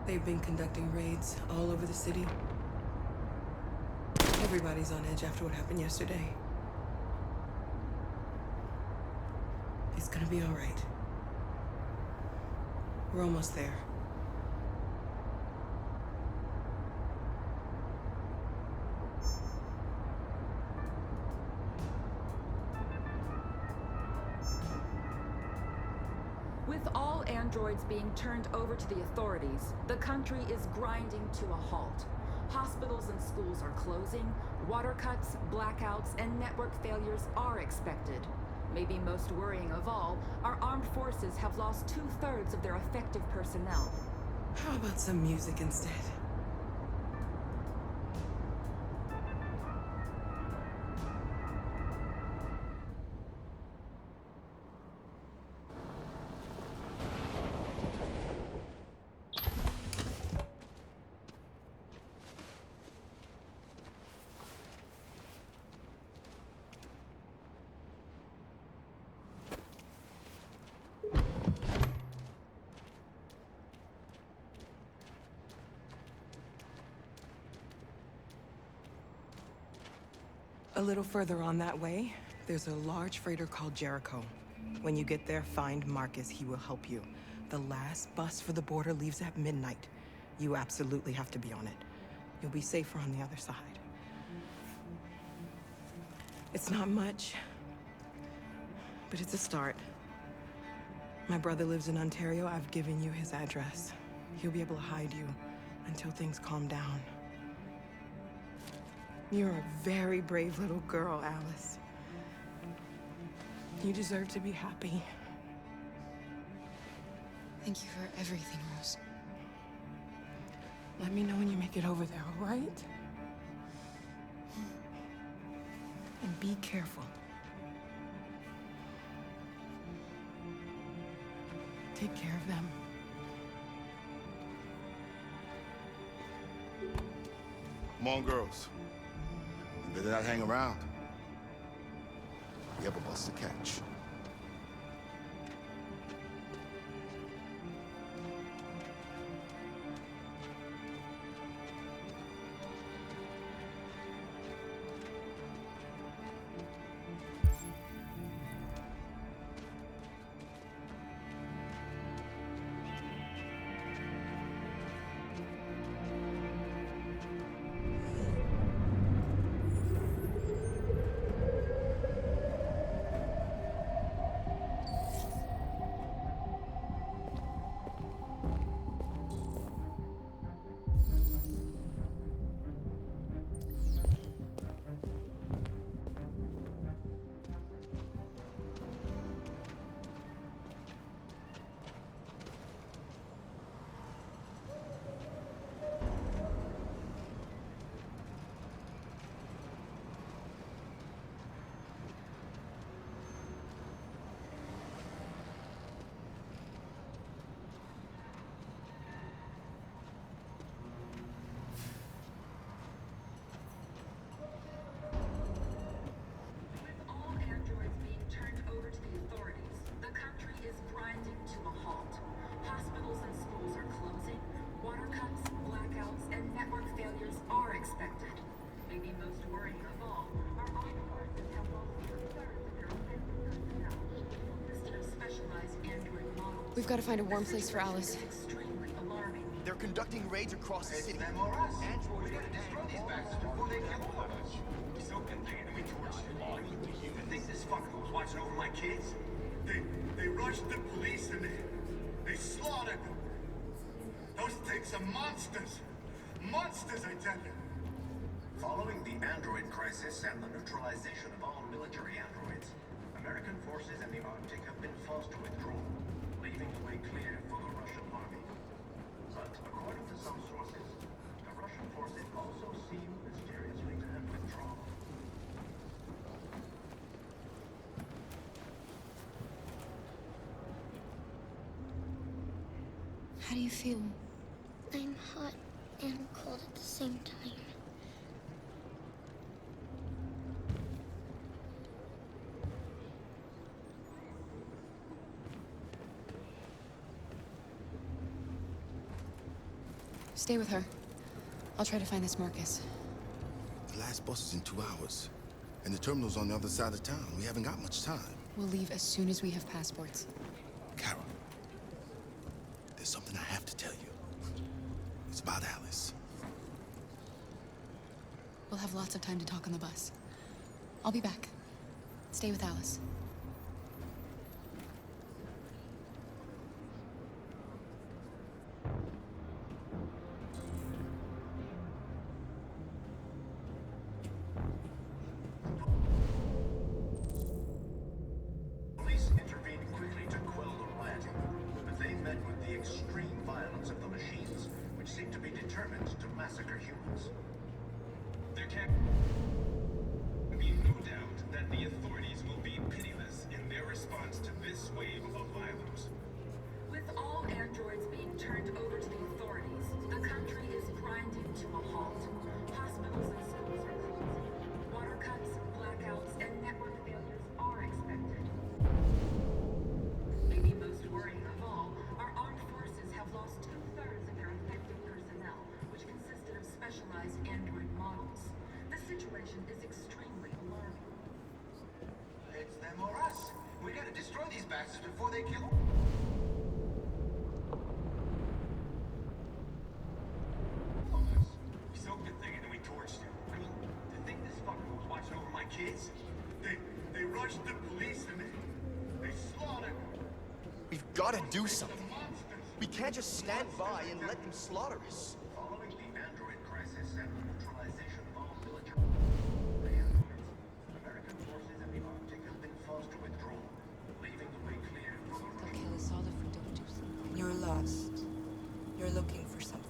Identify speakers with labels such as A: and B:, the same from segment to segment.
A: They've been conducting raids all over the city. Everybody's on edge after what happened yesterday. It's gonna be all right. We're almost there.
B: With all androids being turned over to the authorities, the country is grinding to a halt. Hospitals and schools are closing, water cuts, blackouts, and network failures are expected. Maybe most worrying of all, our armed forces have lost 2/3 of their effective personnel.
A: How about some music instead? A little further on that way, there's a large freighter called Jericho. When you get there, find Marcus. He will help you. The last bus for the border leaves at midnight. You absolutely have to be on it. You'll be safer on the other side. It's not much, but it's a start. My brother lives in Ontario. I've given you his address. He'll be able to hide you until things calm down. You're a very brave little girl, Alice. You deserve to be happy.
C: Thank you for everything, Rose.
A: Let me know when you make it over there, all right? And be careful. Take care of them.
D: Come on, girls. You better not hang around. We have a bus to catch.
C: We've got to find a warm place for Alice.
E: They're conducting raids across the city.
F: Them or us. We gotta destroy these bastards before they kill all of us. So been paying me torch the law. You think this fucker was watching over my kids?
G: They rushed the police and they slaughtered them. Those things are monsters. Monsters, I tell you.
F: Following the android crisis and the neutralization of all military androids, American forces in the Arctic have been forced to withdraw, leaving the way clear for the Russian army. But according to some sources, the Russian forces also seem mysteriously to have withdrawn.
C: How do you feel?
H: I'm hot and cold at the same time.
C: Stay with her. I'll try to find this Marcus.
D: The last bus is in 2 hours. And the terminal's on the other side of town. We haven't got much time.
C: We'll leave as soon as we have passports.
D: Carol, there's something I have to tell you. It's about Alice.
C: We'll have lots of time to talk on the bus. I'll be back. Stay with Alice.
F: Police intervened quickly to quell the rioting, but they met with the extreme violence of the machines, which seemed to be determined to massacre humans.
I: There can be no doubt that the authorities will be pitiless in their response to this wave of violence.
B: With all androids being turned over to the authorities, the country is grinding to a halt. Hospitals and schools are closing. Water cuts, blackouts, and network failures are expected. Maybe most worrying of all, our armed forces have lost 2/3 of their effective personnel, which consisted of specialized android models. The situation is extremely alarming.
E: It's them or us. We gotta destroy these bastards before they kill
I: We soaked the thing and then we torched it. I mean, to think this fucker was watching over my kids?
G: They rushed the police and they slaughtered
E: We've gotta do something.
G: the monsters.
E: We can't just stand by and let them slaughter us.
F: Following the android crisis and the neutralization of all military androids, American forces in the Arctic have been forced to withdraw, leaving the way clear for the Russian.
J: Kill us all if we don't do something. You're lost. You're looking for something.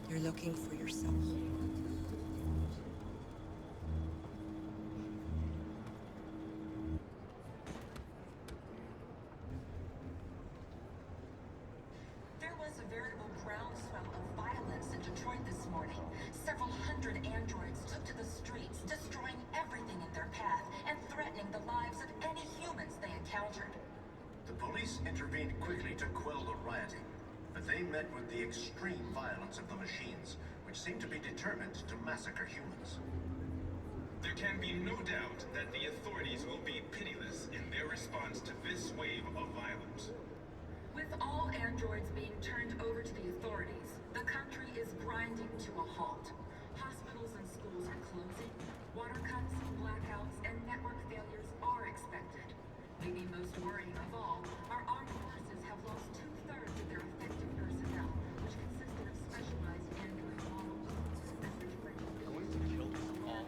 J: You're looking for yourself.
B: There was a veritable groundswell of violence in Detroit this morning. Several hundred androids took to the streets, destroying everything in their path and threatening the lives of any humans they encountered.
F: The police intervened quickly to quell the rioting, but they met with the extreme violence of the machines, which seemed to be determined to massacre humans.
I: There can be no doubt that the authorities will be pitiless in their response to this wave of violence.
B: With all androids being turned over to the authorities, the country is grinding to a halt. Hospitals and schools are closing. Water cuts, blackouts, and network failures are expected. Maybe most worrying of all, our armed forces have lost 2/3 of their effective personnel, which consisted of specialized android models. The situation is
E: Going to kill us all.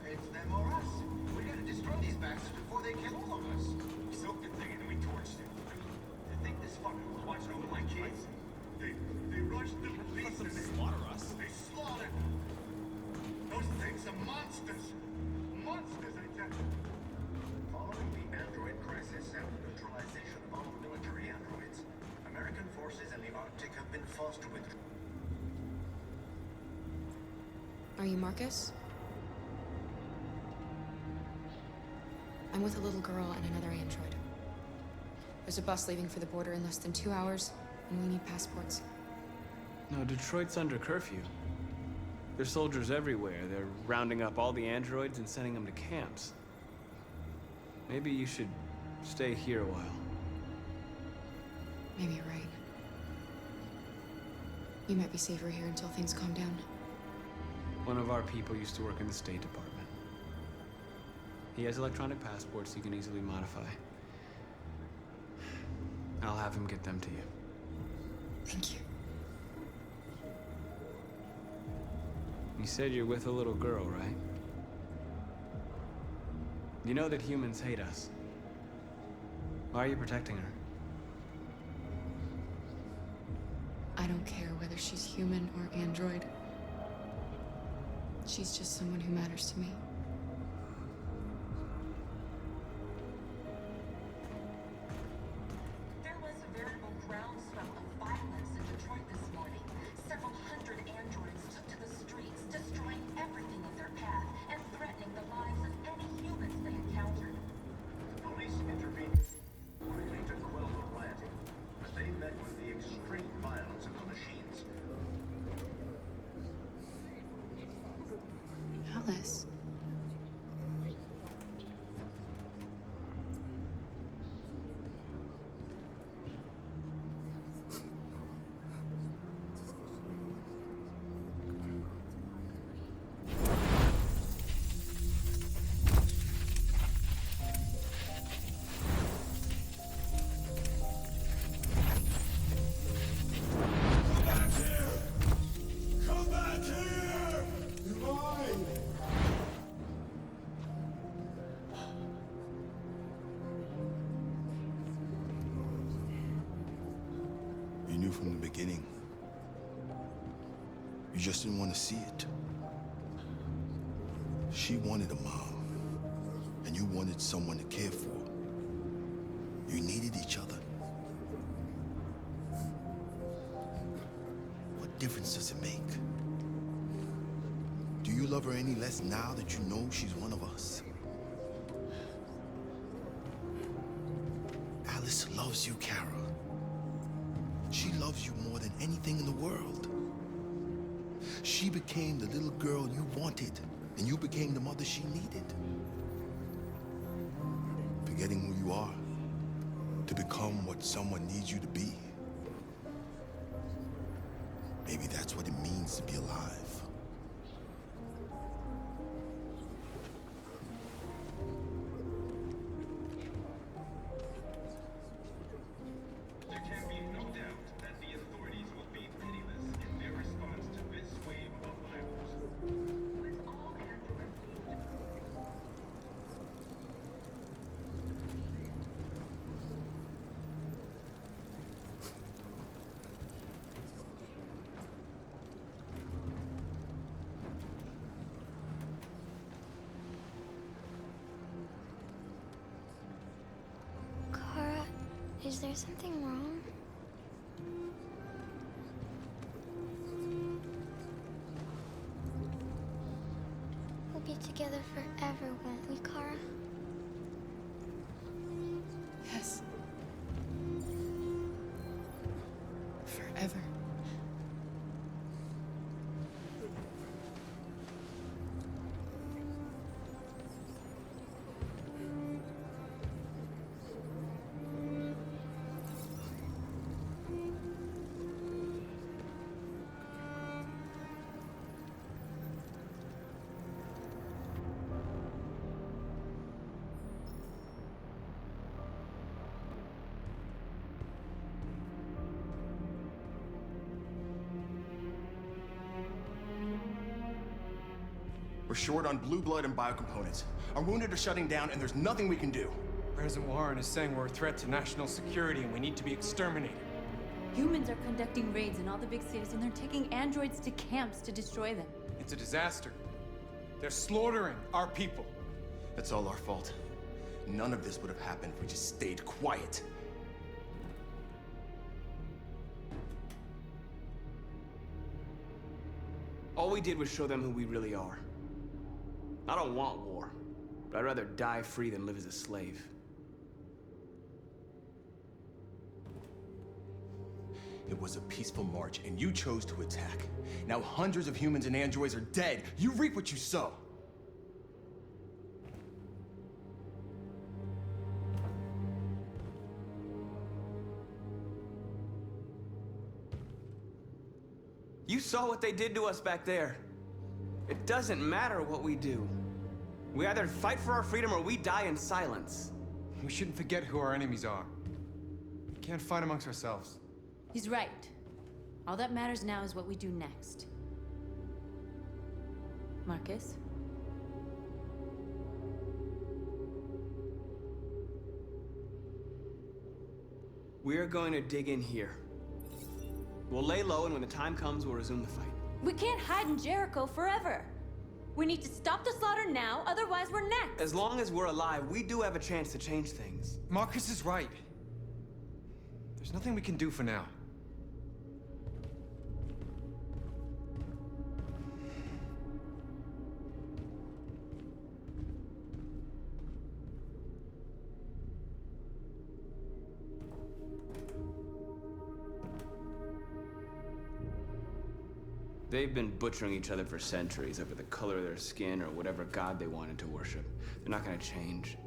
E: It's them or us. We gotta destroy these bastards before they kill all of us.
I: We soaked the thing and then we torched it. I mean, to think this fucker was watching over my kids?
G: They rushed the police and they slaughtered. Those things are monsters. Monsters, I tell you.
F: Following the android crisis and the neutralization of all military androids, American forces in the Arctic have been forced to withdraw.
C: Are you Marcus? I'm with a little girl and another android. There's a bus leaving for the border in less than 2 hours, and we need passports.
K: No, Detroit's under curfew. There's soldiers everywhere. They're rounding up all the androids and sending them to camps. Maybe you should stay here a while.
C: Maybe you're right. You might be safer here until things calm down.
K: One of our people used to work in the State Department. He has electronic passports he can easily modify. I'll have him get them to you.
C: Thank you.
K: You said you're with a little girl, right? You know that humans hate us. Why are you protecting her?
C: I don't care whether she's human or android. She's just someone who matters to me.
B: There was a veritable groundswell of violence in Detroit this morning. Several hundred androids took to the streets, destroying everything in their path and threatening the lives of any humans they encountered.
F: The police intervened quickly to quell the rioting, but they met with the extreme
C: this?
D: You knew from the beginning. You just didn't want to see it. She wanted a mom, and you wanted someone to care for. You needed each other. What difference does it make? Do you love her any less now that you know she's one of us? Alice loves you, Kara. She loves you more than anything in the world. She became the little girl you wanted, and you became the mother she needed. Forgetting who you are to become what someone needs you to be. Maybe that's what it means to be alive.
I: There can be no doubt that the authorities will be pitiless in their response to this wave of arrivals. With all androids being
H: Kara, is there something wrong? We'll be together forever, won't we, Kara?
C: Yes. Forever.
L: We're short on blue blood and biocomponents. Our wounded are shutting down, and there's nothing we can do.
M: President Warren is saying we're a threat to national security and we need to be exterminated.
N: Humans are conducting raids in all the big cities, and they're taking androids to camps to destroy them.
M: It's a disaster. They're slaughtering our people.
L: That's all our fault. None of this would have happened if we just stayed quiet.
K: All we did was show them who we really are. I don't want war, but I'd rather die free than live as a slave.
L: It was a peaceful march, and you chose to attack. Now hundreds of humans and androids are dead. You reap what you sow.
K: You saw what they did to us back there. It doesn't matter what we do. We either fight for our freedom or we die in silence.
M: We shouldn't forget who our enemies are. We can't fight amongst ourselves.
N: He's right. All that matters now is what we do next. Marcus?
K: We're going to dig in here. We'll lay low, and when the time comes, we'll resume the fight.
N: We can't hide in Jericho forever. We need to stop the slaughter now, otherwise we're next.
K: As long as we're alive, we do have a chance to change things.
M: Marcus is right. There's nothing we can do for now.
K: They've been butchering each other for centuries over the color of their skin or whatever god they wanted to worship. They're not gonna change.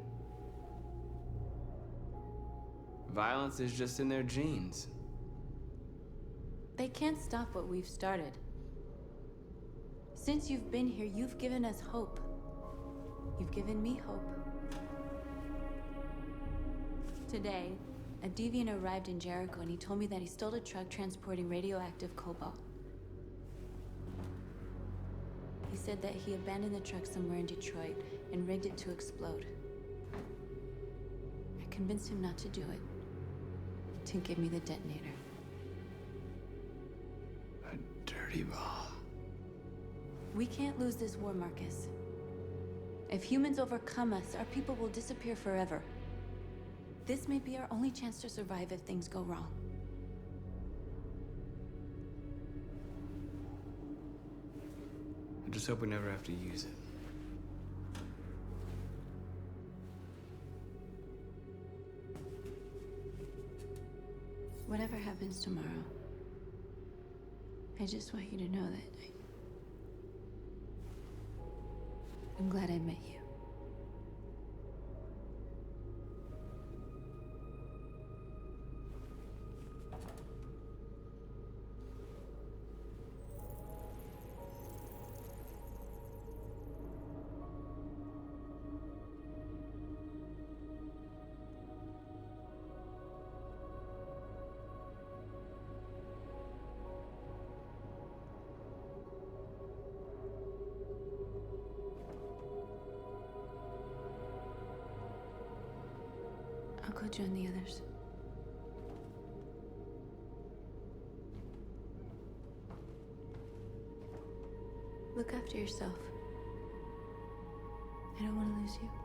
K: Violence is just in their genes.
N: They can't stop what we've started. Since you've been here, you've given us hope. You've given me hope. Today, a deviant arrived in Jericho and he told me that he stole a truck transporting radioactive cobalt. He said that he abandoned the truck somewhere in Detroit and rigged it to explode. I convinced him not to do it, to give me the detonator.
K: A dirty ball.
N: We can't lose this war, Marcus. If humans overcome us, our people will disappear forever. This may be our only chance to survive if things go wrong.
K: I just hope we never have to use it.
N: Whatever happens tomorrow, I just want you to know that I'm glad I met you. I'll go join the others. Look after yourself. I don't want to lose you.